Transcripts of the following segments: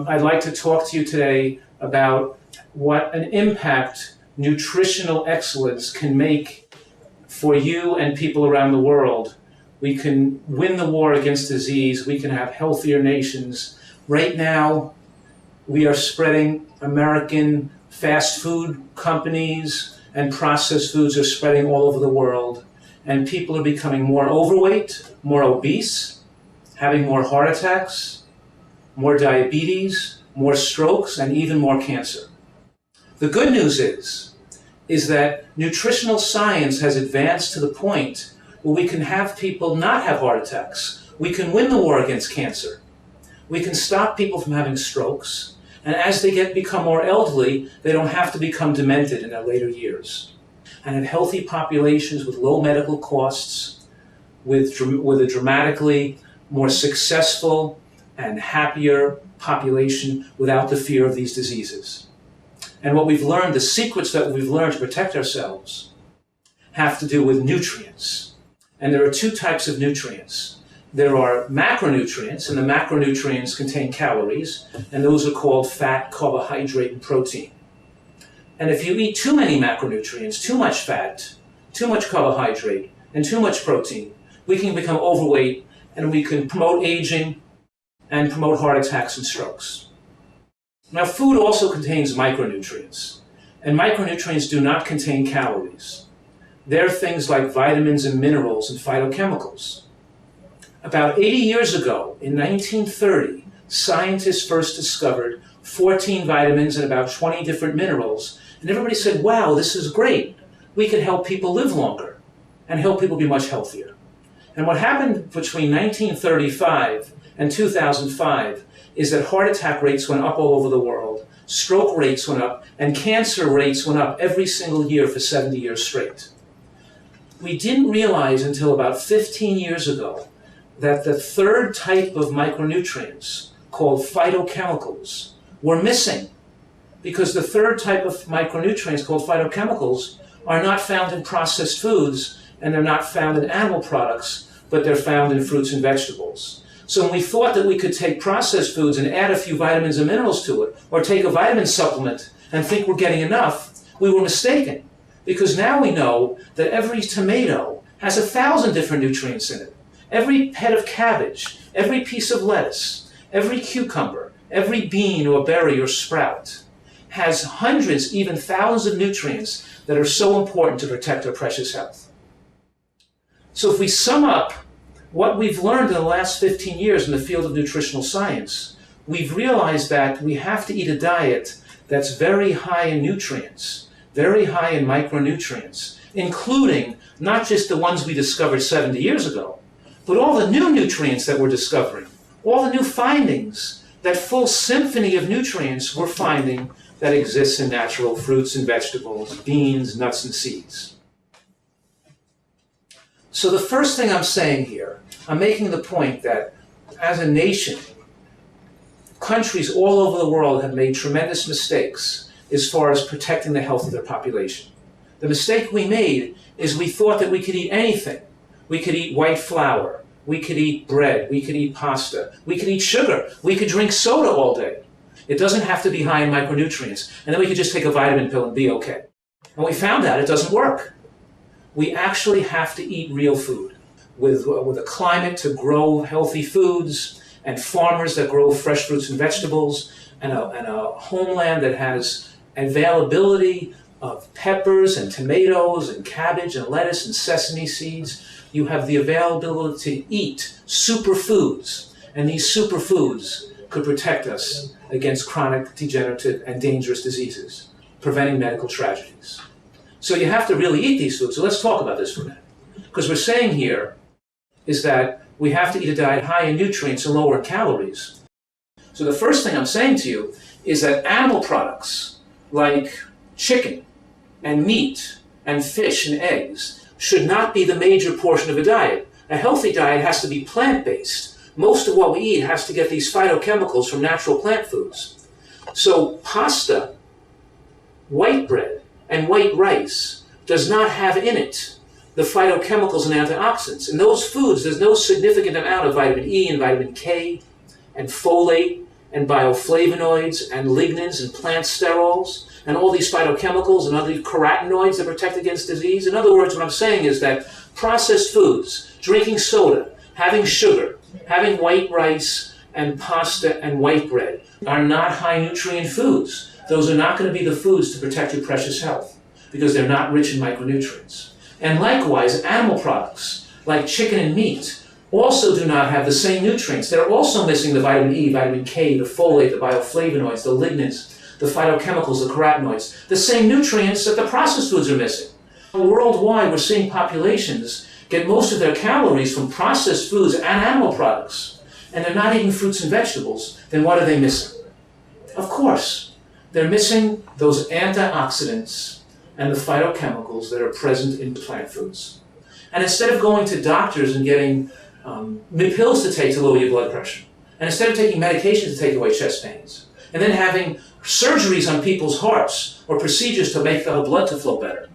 I'd like to talk to you today about what an impact nutritional excellence can make for you and people around the world. We can win the war against disease. We can have healthier nations. Right now, we are spreading American fast food companies and processed foods are spreading all over the world. And people are becoming more overweight, more obese, having more heart attacks, more diabetes, more strokes, and even more cancer. The good news is that nutritional science has advanced to the point where we can have people not have heart attacks. We can win the war against cancer. We can stop people from having strokes. And as they become more elderly, they don't have to become demented in their later years. And have healthy populations with low medical costs, with a dramatically more successful and happier population without the fear of these diseases. And what we've learned, the secrets that we've learned to protect ourselves, have to do with nutrients. And there are two types of nutrients. There are macronutrients, and the macronutrients contain calories, and those are called fat, carbohydrate, and protein. And if you eat too many macronutrients, too much fat, too much carbohydrate, and too much protein, we can become overweight, and we can promote aging and promote heart attacks and strokes. Now, food also contains micronutrients, and micronutrients do not contain calories. They're things like vitamins and minerals and phytochemicals. About 80 years ago, in 1930, scientists first discovered 14 vitamins and about 20 different minerals, and everybody said, wow, this is great. We can help people live longer and help people be much healthier. And what happened between 1935 and 2005 is that heart attack rates went up all over the world, stroke rates went up, and cancer rates went up every single year for 70 years straight. We didn't realize until about 15 years ago that the third type of micronutrients, called phytochemicals, were missing, because the third type of micronutrients, called phytochemicals, are not found in processed foods, and they're not found in animal products, but they're found in fruits and vegetables. So when we thought that we could take processed foods and add a few vitamins and minerals to it, or take a vitamin supplement and think we're getting enough, we were mistaken. Because now we know that every tomato has 1,000 different nutrients in it. Every head of cabbage, every piece of lettuce, every cucumber, every bean or berry or sprout has hundreds, even thousands of nutrients that are so important to protect our precious health. So if we sum up what we've learned in the last 15 years in the field of nutritional science, we've realized that we have to eat a diet that's very high in nutrients, very high in micronutrients, including not just the ones we discovered 70 years ago, but all the new nutrients that we're discovering, all the new findings, that full symphony of nutrients we're finding that exists in natural fruits and vegetables, beans, nuts, and seeds. So the first thing I'm saying here, I'm making the point that as a nation, countries all over the world have made tremendous mistakes as far as protecting the health of their population. The mistake we made is we thought that we could eat anything. We could eat white flour, we could eat bread, we could eat pasta, we could eat sugar, we could drink soda all day. It doesn't have to be high in micronutrients, and then we could just take a vitamin pill and be okay. And we found out it doesn't work. We actually have to eat real food with a climate to grow healthy foods, and farmers that grow fresh fruits and vegetables, and a homeland that has availability of peppers and tomatoes and cabbage and lettuce and sesame seeds. You have the availability to eat superfoods, and these superfoods could protect us against chronic, degenerative, and dangerous diseases, preventing medical tragedies. So you have to really eat these foods. So let's talk about this for a minute. Because we're saying here is that we have to eat a diet high in nutrients and lower in calories. So the first thing I'm saying to you is that animal products like chicken and meat and fish and eggs should not be the major portion of a diet. A healthy diet has to be plant-based. Most of what we eat has to get these phytochemicals from natural plant foods. So pasta, white bread, and white rice does not have in it the phytochemicals and antioxidants. In those foods, there's no significant amount of vitamin E and vitamin K and folate and bioflavonoids and lignins and plant sterols and all these phytochemicals and other carotenoids that protect against disease. In other words, what I'm saying is that processed foods, drinking soda, having sugar, having white rice and pasta and white bread are not high nutrient foods. Those are not going to be the foods to protect your precious health because they're not rich in micronutrients. And likewise, animal products like chicken and meat also do not have the same nutrients. They're also missing the vitamin E, vitamin K, the folate, the bioflavonoids, the lignins, the phytochemicals, the carotenoids, the same nutrients that the processed foods are missing. Worldwide, we're seeing populations get most of their calories from processed foods and animal products, and they're not eating fruits and vegetables. Then what are they missing? Of course, they're missing those antioxidants and the phytochemicals that are present in plant foods. And instead of going to doctors and getting pills to take to lower your blood pressure, and instead of taking medication to take away chest pains, and then having surgeries on people's hearts or procedures to make the blood to flow better,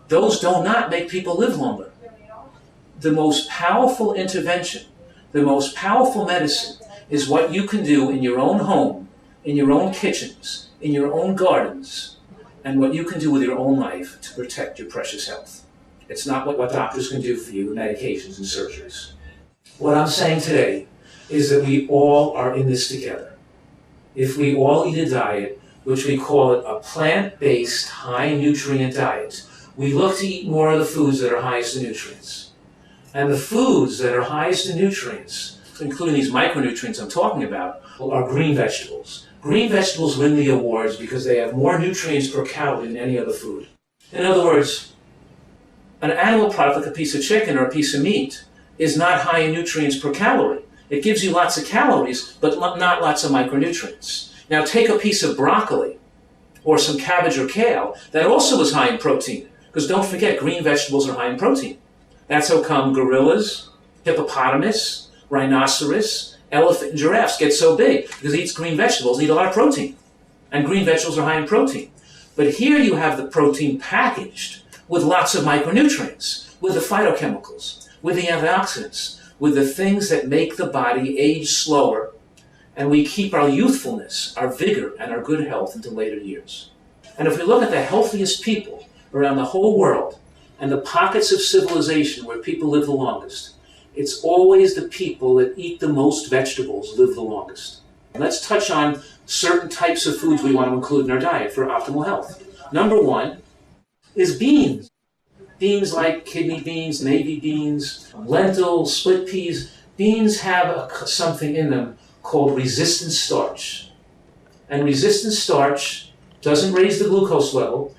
those do not make people live longer. The most powerful intervention, the most powerful medicine is what you can do in your own home, in your own kitchens, in your own gardens, and what you can do with your own life to protect your precious health. It's not what doctors can do for you with medications and surgeries. What I'm saying today is that we all are in this together. If we all eat a diet, which we call it a plant-based, high-nutrient diet, we look to eat more of the foods that are highest in nutrients. And the foods that are highest in nutrients, including these micronutrients I'm talking about, are green vegetables. Green vegetables win the awards because they have more nutrients per calorie than any other food. In other words, an animal product like a piece of chicken or a piece of meat is not high in nutrients per calorie. It gives you lots of calories, but not lots of micronutrients. Now take a piece of broccoli or some cabbage or kale that also is high in protein. Because don't forget, green vegetables are high in protein. That's how come gorillas, hippopotamus, rhinoceros, elephant, and giraffes get so big, because it eats green vegetables, eat a lot of protein. And green vegetables are high in protein. But here you have the protein packaged with lots of micronutrients, with the phytochemicals, with the antioxidants, with the things that make the body age slower, and we keep our youthfulness, our vigor, and our good health into later years. And if we look at the healthiest people around the whole world, and the pockets of civilization where people live the longest, it's always the people that eat the most vegetables live the longest. Let's touch on certain types of foods we want to include in our diet for optimal health. Number one is beans. Beans like kidney beans, navy beans, lentils, split peas. Beans have something in them called resistant starch. And resistant starch doesn't raise the glucose level.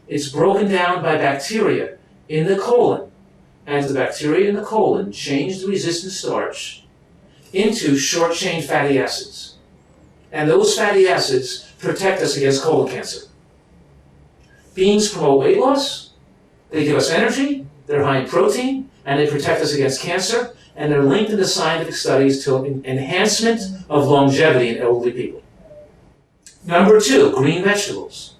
It's broken down by bacteria in the colon. And the bacteria in the colon change the resistant starch into short-chain fatty acids. And those fatty acids protect us against colon cancer. Beans promote weight loss, they give us energy, they're high in protein, and they protect us against cancer, and they're linked in the scientific studies to enhancement of longevity in elderly people. Number two, green vegetables.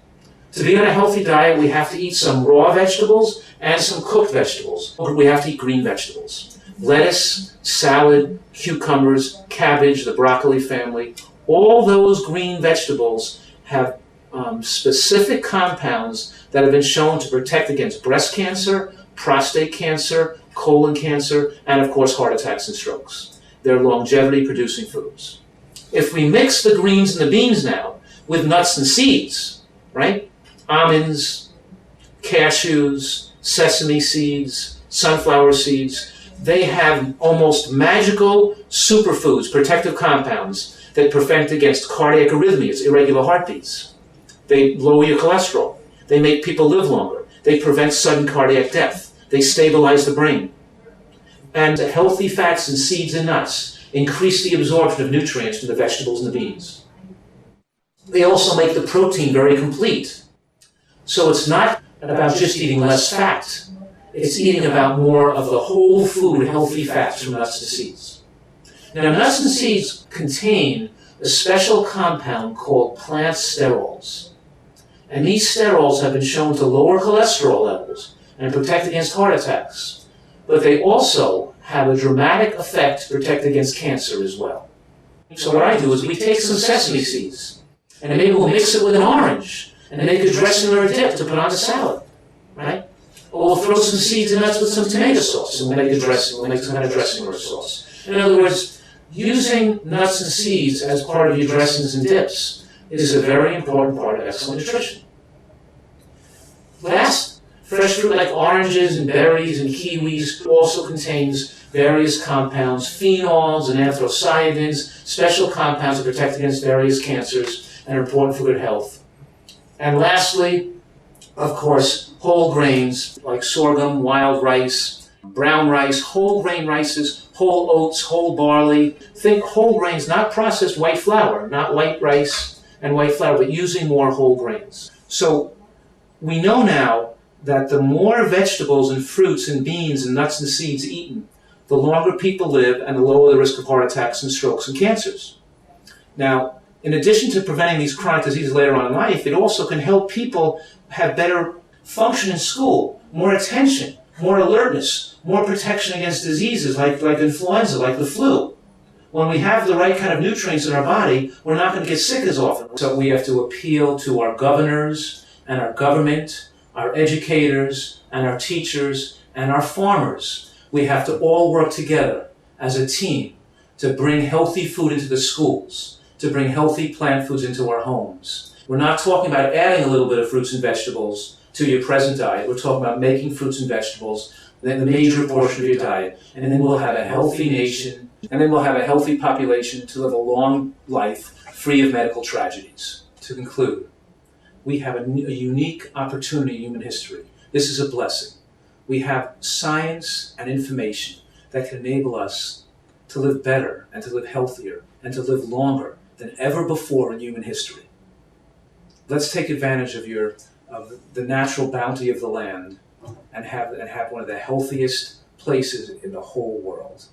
To be on a healthy diet, we have to eat some raw vegetables and some cooked vegetables. We have to eat green vegetables. Lettuce, salad, cucumbers, cabbage, the broccoli family, all those green vegetables have specific compounds that have been shown to protect against breast cancer, prostate cancer, colon cancer, and of course heart attacks and strokes. They're longevity-producing foods. If we mix the greens and the beans now with nuts and seeds, right? Almonds, cashews, sesame seeds, sunflower seeds, they have almost magical superfoods, protective compounds that prevent against cardiac arrhythmias, irregular heartbeats. They lower your cholesterol. They make people live longer. They prevent sudden cardiac death. They stabilize the brain. And healthy fats in seeds and nuts increase the absorption of nutrients from the vegetables and the beans. They also make the protein very complete. So it's not about just eating less fat. It's eating about more of the whole food healthy fats from nuts to seeds. Now, nuts and seeds contain a special compound called plant sterols. And these sterols have been shown to lower cholesterol levels and protect against heart attacks. But they also have a dramatic effect to protect against cancer as well. So what I do is we take some sesame seeds, and then maybe we'll mix it with an orange, and then make a dressing or a dip to put on the salad, right? Or we'll throw some seeds and nuts with some tomato sauce, and we'll make a dressing, we'll make some kind of dressing or a sauce. In other words, using nuts and seeds as part of your dressings and dips is a very important part of excellent nutrition. Last, fresh fruit like oranges and berries and kiwis also contains various compounds, phenols and anthocyanins, special compounds that protect against various cancers and are important for good health. And lastly, of course, whole grains like sorghum, wild rice, brown rice, whole grain rices, whole oats, whole barley. Think whole grains, not processed white flour, not white rice and white flour, but using more whole grains. So we know now that the more vegetables and fruits and beans and nuts and seeds eaten, the longer people live and the lower the risk of heart attacks and strokes and cancers. Now, in addition to preventing these chronic diseases later on in life, it also can help people have better function in school, more attention, more alertness, more protection against diseases like influenza, like the flu. When we have the right kind of nutrients in our body, we're not going to get sick as often. So we have to appeal to our governors and our government, our educators and our teachers and our farmers. We have to all work together as a team to bring healthy food into the schools, to bring healthy plant foods into our homes. We're not talking about adding a little bit of fruits and vegetables to your present diet. We're talking about making fruits and vegetables the major portion of your diet. And then we'll have a healthy nation, and then we'll have a healthy population to live a long life free of medical tragedies. To conclude, we have a unique opportunity in human history. This is a blessing. We have science and information that can enable us to live better and to live healthier and to live longer than ever before in human history. Let's take advantage of the natural bounty of the land and have one of the healthiest places in the whole world.